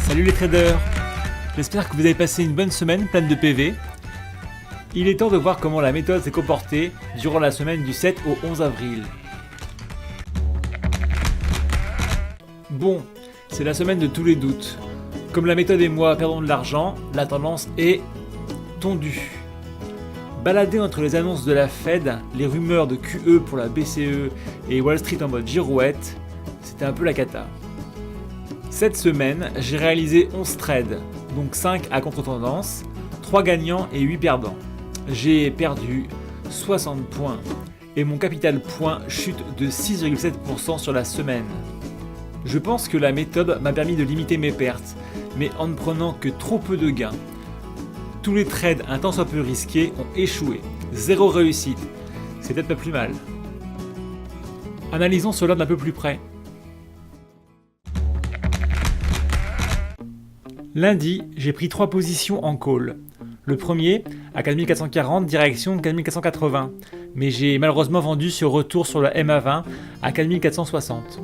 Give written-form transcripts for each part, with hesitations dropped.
Salut les traders, j'espère que vous avez passé une bonne semaine pleine de PV. Il est temps de voir comment la méthode s'est comportée durant la semaine du 7 au 11 avril. Bon, c'est la semaine de tous les doutes. Comme la méthode et moi perdons de l'argent, la tendance est tondue. Balader entre les annonces de la Fed, les rumeurs de QE pour la BCE et Wall Street en mode girouette, c'était un peu la cata. Cette semaine, j'ai réalisé 11 trades, donc 5 à contre-tendance, 3 gagnants et 8 perdants. J'ai perdu 60 points et mon capital point chute de 6,7% sur la semaine. Je pense que la méthode m'a permis de limiter mes pertes, mais en ne prenant que trop peu de gains. Tous les trades un tant soit peu risqués ont échoué, 0 réussite, c'est peut-être pas plus mal. Analysons cela d'un peu plus près. Lundi, j'ai pris 3 positions en call. Le premier, à 4440, direction 4480, mais j'ai malheureusement vendu sur retour sur la MA20 à 4460.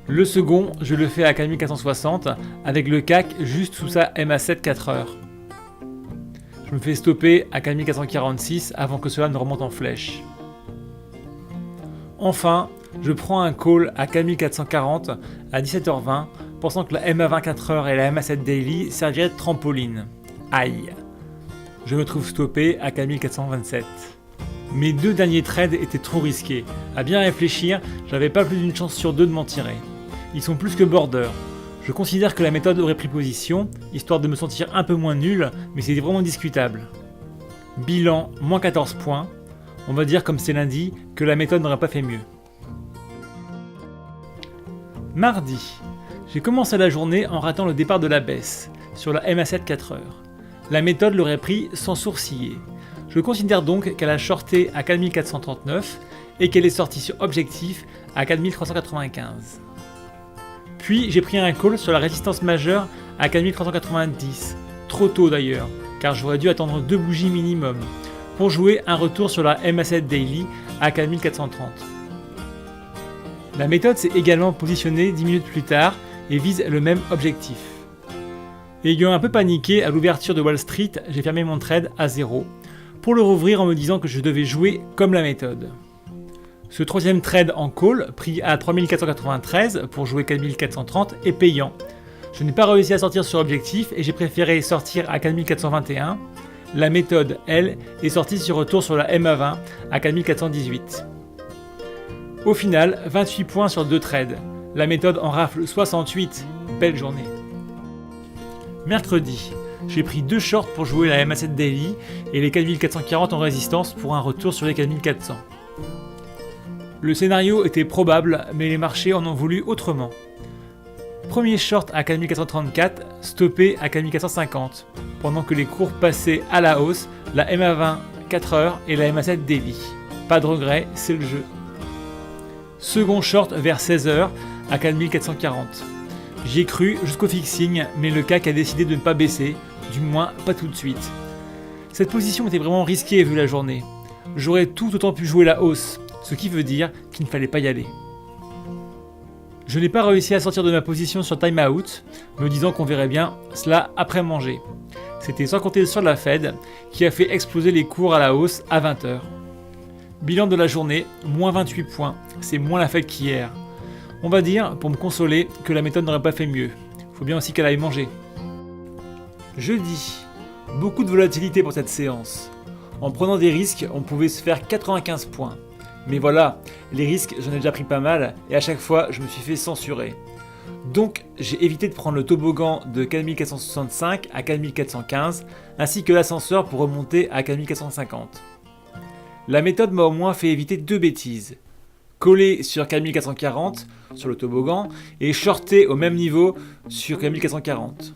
Le second, je le fais à 4460 avec le CAC juste sous sa MA7 4 heures. Je me fais stopper à 4446 avant que cela ne remonte en flèche. Enfin, je prends un call à 4440 à 17h20 pensant que la MA20 4 heures et la MA7 Daily serviraient de trampoline. Aïe. Je me trouve stoppé à 4427. Mes 2 derniers trades étaient trop risqués. À bien réfléchir, j'avais pas plus d'une chance sur 2 de m'en tirer. Ils sont plus que border. Je considère que la méthode aurait pris position, histoire de me sentir un peu moins nul, mais c'était vraiment discutable. Bilan, moins 14 points. On va dire comme c'est lundi, que la méthode n'aurait pas fait mieux. Mardi, j'ai commencé la journée en ratant le départ de la baisse, sur la MA7 4 heures. La méthode l'aurait pris sans sourciller. Je considère donc qu'elle a shorté à 4439 et qu'elle est sortie sur objectif à 4395. Puis j'ai pris un call sur la résistance majeure à 4390, trop tôt d'ailleurs, car j'aurais dû attendre 2 bougies minimum, pour jouer un retour sur la MA7 Daily à 4430. La méthode s'est également positionnée 10 minutes plus tard et vise le même objectif. Ayant un peu paniqué à l'ouverture de Wall Street, j'ai fermé mon trade à 0, pour le rouvrir en me disant que je devais jouer comme la méthode. Ce troisième trade en call, pris à 3493 pour jouer 4430, est payant. Je n'ai pas réussi à sortir sur objectif et j'ai préféré sortir à 4421. La méthode, elle, est sortie sur retour sur la MA20 à 4418. Au final, 28 points sur 2 trades. La méthode en rafle 68. Belle journée. Mercredi, j'ai pris 2 shorts pour jouer la MA7 Daily et les 4440 en résistance pour un retour sur les 4400. Le scénario était probable, mais les marchés en ont voulu autrement. Premier short à 4434, stoppé à 4450, pendant que les cours passaient à la hausse, la MA20 4 heures et la MA7 Daily. Pas de regret, c'est le jeu. Second short vers 16h à 4440. J'y ai cru jusqu'au fixing, mais le CAC a décidé de ne pas baisser, du moins pas tout de suite. Cette position était vraiment risquée vu la journée. J'aurais tout autant pu jouer la hausse, ce qui veut dire qu'il ne fallait pas y aller. Je n'ai pas réussi à sortir de ma position sur timeout, me disant qu'on verrait bien cela après manger. C'était sans compter sur la Fed, qui a fait exploser les cours à la hausse à 20h. Bilan de la journée, moins 28 points, c'est moins la Fed qu'hier. On va dire, pour me consoler, que la méthode n'aurait pas fait mieux. Faut bien aussi qu'elle aille manger. Jeudi, beaucoup de volatilité pour cette séance. En prenant des risques, on pouvait se faire 95 points. Mais voilà, les risques, j'en ai déjà pris pas mal, et à chaque fois, je me suis fait censurer. Donc, j'ai évité de prendre le toboggan de 4465 à 4415, ainsi que l'ascenseur pour remonter à 4450. La méthode m'a au moins fait éviter 2 bêtises. Coller sur 4440, sur le toboggan, et shorter au même niveau sur 4440.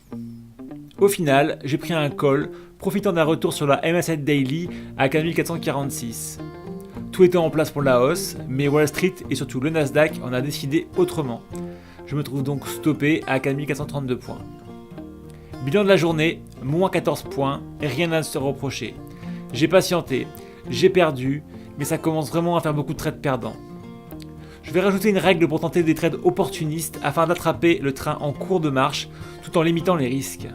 Au final, j'ai pris un call, profitant d'un retour sur la MA7 Daily à 4446. Tout était en place pour la hausse, mais Wall Street et surtout le Nasdaq en a décidé autrement. Je me trouve donc stoppé à 4432 points. Bilan de la journée, moins 14 points et rien à se reprocher. J'ai patienté, j'ai perdu, mais ça commence vraiment à faire beaucoup de trades perdants. Je vais rajouter une règle pour tenter des trades opportunistes afin d'attraper le train en cours de marche tout en limitant les risques.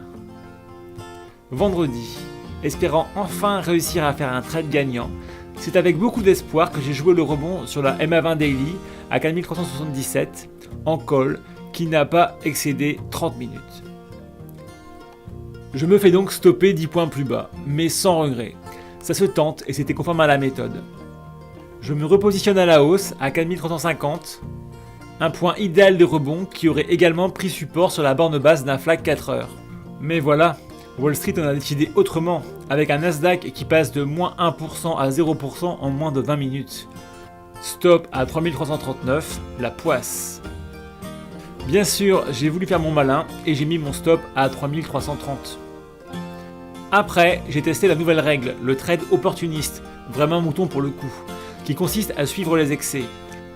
Vendredi, espérant enfin réussir à faire un trade gagnant, c'est avec beaucoup d'espoir que j'ai joué le rebond sur la MA20 Daily à 4377 en call qui n'a pas excédé 30 minutes. Je me fais donc stopper 10 points plus bas, mais sans regret. Ça se tente et c'était conforme à la méthode. Je me repositionne à la hausse à 4350, un point idéal de rebond qui aurait également pris support sur la borne basse d'un flag 4 heures. Mais voilà, Wall Street en a décidé autrement, avec un Nasdaq qui passe de moins 1% à 0% en moins de 20 minutes. Stop à 3339, la poisse. Bien sûr, j'ai voulu faire mon malin et j'ai mis mon stop à 3330. Après, j'ai testé la nouvelle règle, le trade opportuniste, vraiment mouton pour le coup, qui consiste à suivre les excès.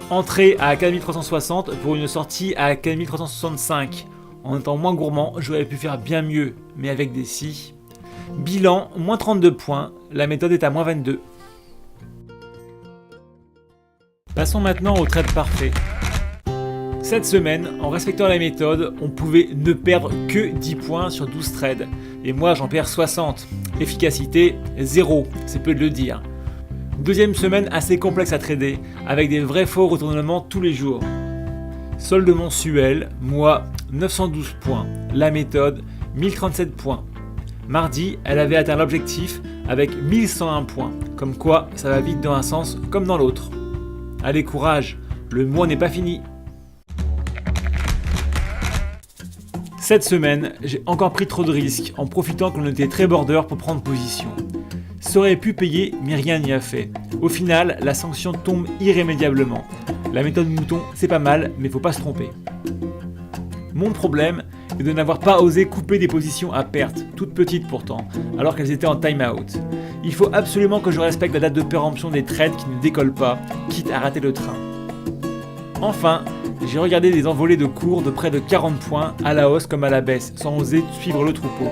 Entrée à 4360 pour une sortie à 4365. En étant moins gourmand, j'aurais pu faire bien mieux, mais avec des si. Bilan, moins 32 points, la méthode est à moins 22. Passons maintenant au trade parfait. Cette semaine, en respectant la méthode, on pouvait ne perdre que 10 points sur 12 trades. Et moi j'en perds 60. Efficacité, 0, c'est peu de le dire. Deuxième semaine assez complexe à trader, avec des vrais faux retournements tous les jours. Solde mensuel, moi 912 points, la méthode 1037 points. Mardi, elle avait atteint l'objectif avec 1101 points, comme quoi ça va vite dans un sens comme dans l'autre. Allez courage, le mois n'est pas fini. Cette semaine, j'ai encore pris trop de risques en profitant qu'on était très border pour prendre position. Ça aurait pu payer, mais rien n'y a fait. Au final, la sanction tombe irrémédiablement. La méthode mouton, c'est pas mal, mais faut pas se tromper. Mon problème est de n'avoir pas osé couper des positions à perte, toutes petites pourtant, alors qu'elles étaient en time-out. Il faut absolument que je respecte la date de péremption des trades qui ne décollent pas, quitte à rater le train. Enfin, j'ai regardé des envolées de cours de près de 40 points à la hausse comme à la baisse, sans oser suivre le troupeau.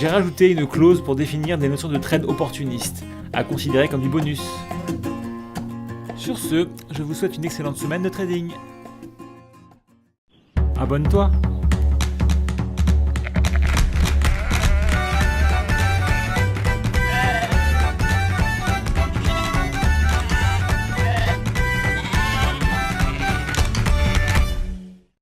J'ai rajouté une clause pour définir des notions de trade opportuniste, à considérer comme du bonus. Sur ce, je vous souhaite une excellente semaine de trading. Abonne-toi!